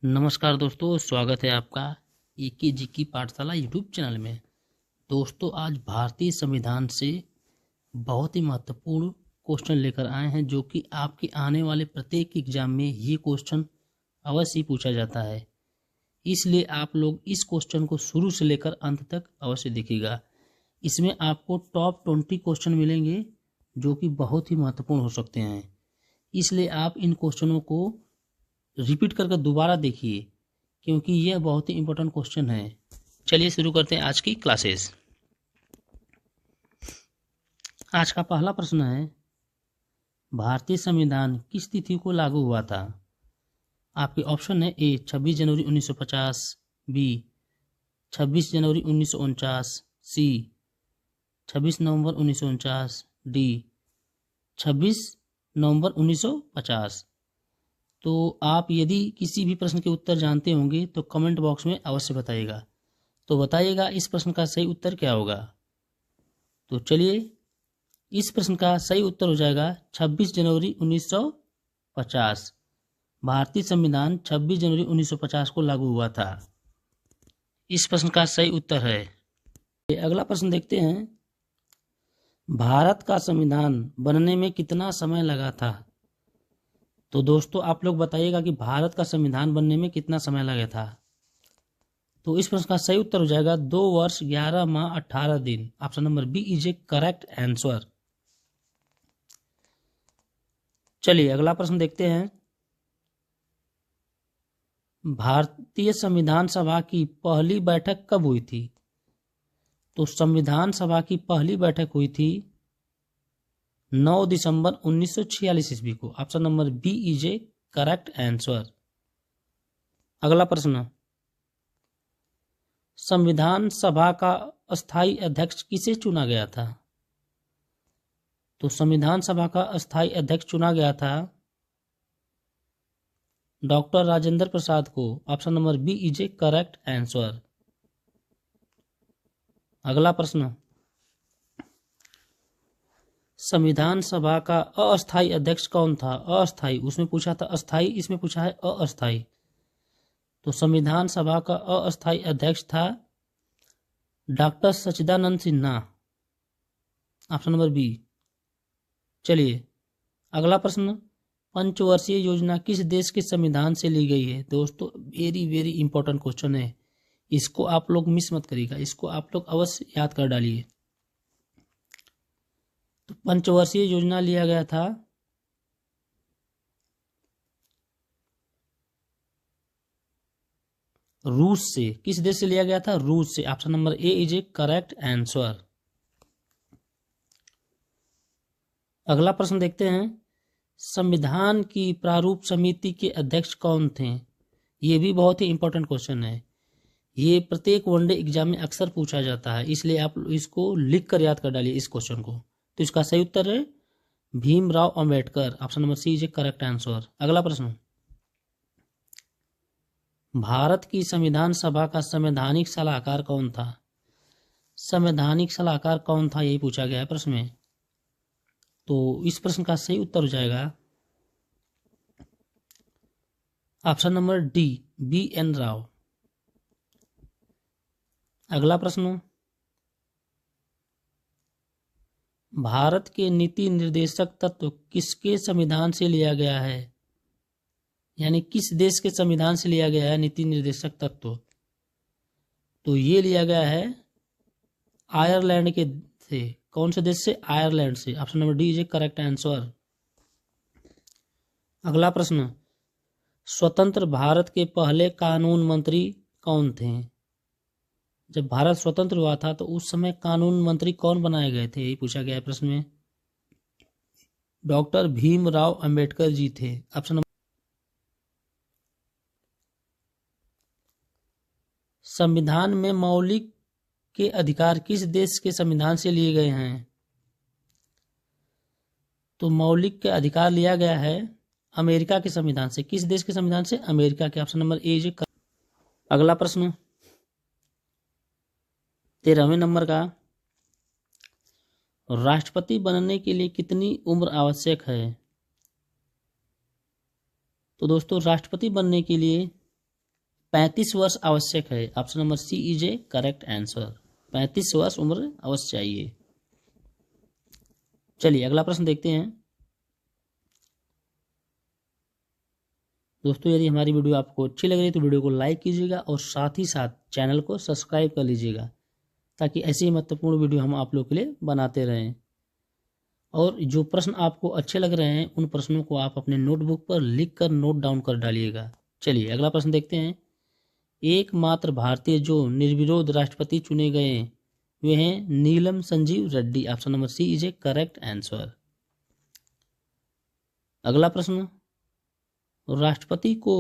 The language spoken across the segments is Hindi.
नमस्कार दोस्तों, स्वागत है आपका EKG की पाठशाला यूट्यूब चैनल में। दोस्तों, आज भारतीय संविधान से बहुत ही महत्वपूर्ण क्वेश्चन लेकर आए हैं, जो कि आपके आने वाले प्रत्येक एग्जाम में ये क्वेश्चन अवश्य ही पूछा जाता है। इसलिए आप लोग इस क्वेश्चन को शुरू से लेकर अंत तक अवश्य देखिएगा। इसमें आपको टॉप 20 क्वेश्चन मिलेंगे, जो कि बहुत ही महत्वपूर्ण हो सकते हैं। इसलिए आप इन क्वेश्चनों को रिपीट करके दोबारा देखिए, क्योंकि यह बहुत ही इंपॉर्टेंट क्वेश्चन है। चलिए शुरू करते हैं आज की क्लासेस। आज का पहला प्रश्न है, भारतीय संविधान किस तिथि को लागू हुआ था? आपके ऑप्शन है ए 26 जनवरी 1950, बी 26 जनवरी 1949, सी 26 नवंबर 1949, डी 26 नवंबर 1950। तो आप यदि किसी भी प्रश्न के उत्तर जानते होंगे तो कमेंट बॉक्स में अवश्य बताइएगा। तो बताइएगा इस प्रश्न का सही उत्तर क्या होगा। तो चलिए, इस प्रश्न का सही उत्तर हो जाएगा 26 जनवरी 1950। भारतीय संविधान 26 जनवरी 1950 को लागू हुआ था। इस प्रश्न का सही उत्तर है। अगला प्रश्न देखते हैं, भारत का संविधान बनने में कितना समय लगा था? तो दोस्तों, आप लोग बताइएगा कि भारत का संविधान बनने में कितना समय लगा था। तो इस प्रश्न का सही उत्तर हो जाएगा 2 वर्ष 11 माह 18 दिन। Option number B is a correct answer. चलिए अगला प्रश्न देखते हैं, भारतीय संविधान सभा की पहली बैठक कब हुई थी? तो संविधान सभा की पहली बैठक हुई थी 9 दिसंबर 1946 ईस्वी को। Option number B is a correct answer. अगला प्रश्न, संविधान सभा का अस्थायी अध्यक्ष किसे चुना गया था? तो संविधान सभा का अस्थायी अध्यक्ष चुना गया था डॉक्टर राजेंद्र प्रसाद को। Option number B is a correct answer. अगला प्रश्न, संविधान सभा का अस्थायी अध्यक्ष कौन था? अस्थायी, उसमें पूछा था अस्थायी, इसमें पूछा है अस्थायी। तो संविधान सभा का अस्थायी अध्यक्ष था doctor Sachchidanand Sinha. Option number B. चलिए अगला प्रश्न, पंचवर्षीय योजना किस देश के संविधान से ली गई है? दोस्तों, वेरी वेरी इंपॉर्टेंट क्वेश्चन है, इसको आप लोग मिस मत करिएगा, इसको आप लोग अवश्य याद कर डालिए। तो पंचवर्षीय योजना लिया गया था रूस से। किस देश से लिया गया था? रूस से। Option number A is a correct answer. अगला प्रश्न देखते हैं, संविधान की प्रारूप समिति के अध्यक्ष कौन थे? ये भी बहुत ही इंपॉर्टेंट क्वेश्चन है, ये प्रत्येक वनडे एग्जाम में अक्सर पूछा जाता है, इसलिए आप इसको लिख कर याद कर डालिए इस क्वेश्चन को। तो इसका सही उत्तर है Bhimrao Ambedkar. Option number C is a correct answer. अगला प्रश्न, भारत की संविधान सभा का संवैधानिक सलाहकार कौन था? संवैधानिक सलाहकार कौन था, यही पूछा गया है प्रश्न में। तो इस प्रश्न का सही उत्तर हो जाएगा option number D BN Rao. अगला प्रश्न, भारत के नीति निर्देशक तत्व किसके संविधान से लिया गया है? यानी किस देश के संविधान से लिया गया है नीति निर्देशक तत्व? तो ये लिया गया है आयरलैंड के से। कौन से देश से? आयरलैंड से। Option number D is a correct answer. अगला प्रश्न, स्वतंत्र भारत के पहले कानून मंत्री कौन थे? जब भारत स्वतंत्र हुआ था तो उस समय कानून मंत्री कौन बनाए गए थे, यही पूछा गया है प्रश्न में। डॉक्टर भीमराव अंबेडकर जी थे। Option number. संविधान में मौलिक के अधिकार किस देश के संविधान से लिए गए हैं? तो मौलिक के अधिकार लिया गया है अमेरिका के संविधान से। किस देश के संविधान से? अमेरिका के। Option number A is. अगला प्रश्न 13वें नंबर का, राष्ट्रपति बनने के लिए कितनी उम्र आवश्यक है? तो दोस्तों, राष्ट्रपति बनने के लिए 35 वर्ष आवश्यक है। Option number C is a correct answer. 35 वर्ष उम्र अवश्य चाहिए। चलिए अगला प्रश्न देखते हैं। दोस्तों यदि हमारी वीडियो आपको अच्छी लग रही है तो वीडियो को लाइक कीजिएगा और साथ ही साथ चैनल को सब्सक्राइब कर लीजिएगा, ताकि ऐसी ही महत्वपूर्ण वीडियो हम आप लोग के लिए बनाते रहें। और जो प्रश्न आपको अच्छे लग रहे हैं उन प्रश्नों को आप अपने नोटबुक पर लिख कर नोट डाउन कर डालिएगा। चलिए अगला प्रश्न देखते हैं। एकमात्र भारतीय जो निर्विरोध राष्ट्रपति चुने गए वे हैं Neelam Sanjiva Reddy. Option number C is a correct answer. अगला प्रश्न, राष्ट्रपति को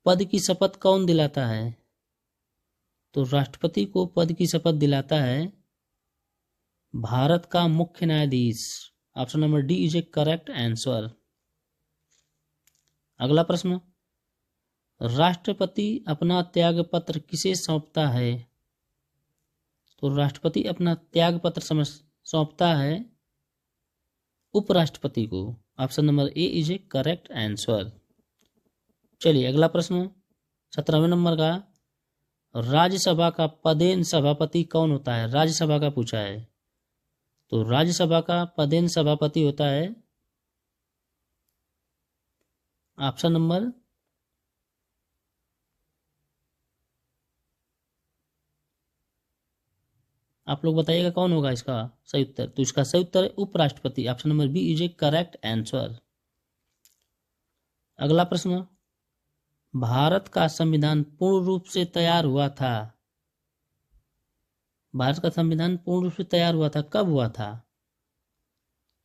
पद की शपथ कौन दिलाता है? तो राष्ट्रपति को पद की शपथ दिलाता है भारत का मुख्य न्यायाधीश। Option number D is a correct answer. अगला प्रश्न, राष्ट्रपति अपना त्याग पत्र किसे सौंपता है? तो राष्ट्रपति अपना त्याग पत्र सौंपता है उपराष्ट्रपति को। Option number A is a correct answer. चलिए अगला प्रश्न 17वें नंबर का, राज्यसभा का पदेन सभापति कौन होता है? राज्यसभा का पूछा है। तो राज्यसभा का पदेन सभापति होता है ऑप्शन नंबर आप लोग बताइएगा कौन होगा इसका सही उत्तर। तो इसका सही उत्तर है उपराष्ट्रपति। Option number B is a correct answer. अगला प्रश्न, भारत का संविधान पूर्ण रूप से तैयार हुआ था। भारत का संविधान पूर्ण रूप से तैयार हुआ था, कब हुआ था?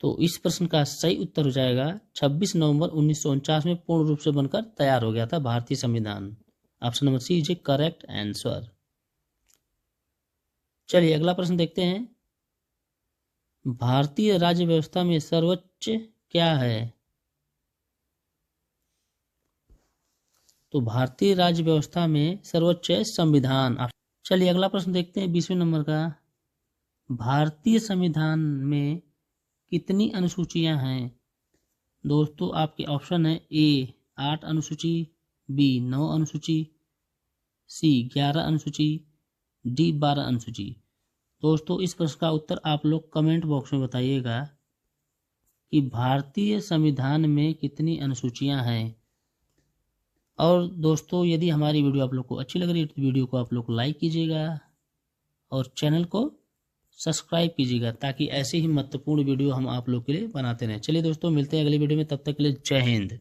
तो इस प्रश्न का सही उत्तर हो जाएगा 26 नवंबर 1949 में पूर्ण रूप से बनकर तैयार हो गया था भारतीय संविधान। Option number C is a correct answer. चलिए अगला प्रश्न देखते हैं। भारतीय राज्य व्यवस्था में सर्वोच्च क्या है? तो भारतीय राज्य व्यवस्था में सर्वोच्च है संविधान। चलिए अगला प्रश्न देखते हैं 20वें नंबर का, भारतीय संविधान में कितनी अनुसूचियां हैं? दोस्तों आपके ऑप्शन है ए 8 अनुसूची, बी 9 अनुसूची, सी 11 अनुसूची, डी 12 अनुसूची। दोस्तों इस प्रश्न का उत्तर आप लोग कमेंट बॉक्स में बताइएगा कि भारतीय संविधान में कितनी अनुसूचियां हैं। और दोस्तों यदि हमारी वीडियो आप लोग को अच्छी लग रही है तो वीडियो को आप लोग लाइक कीजिएगा और चैनल को सब्सक्राइब कीजिएगा, ताकि ऐसे ही महत्वपूर्ण वीडियो हम आप लोग के लिए बनाते रहें। चलिए दोस्तों मिलते हैं अगली वीडियो में, तब तक के लिए जय हिंद।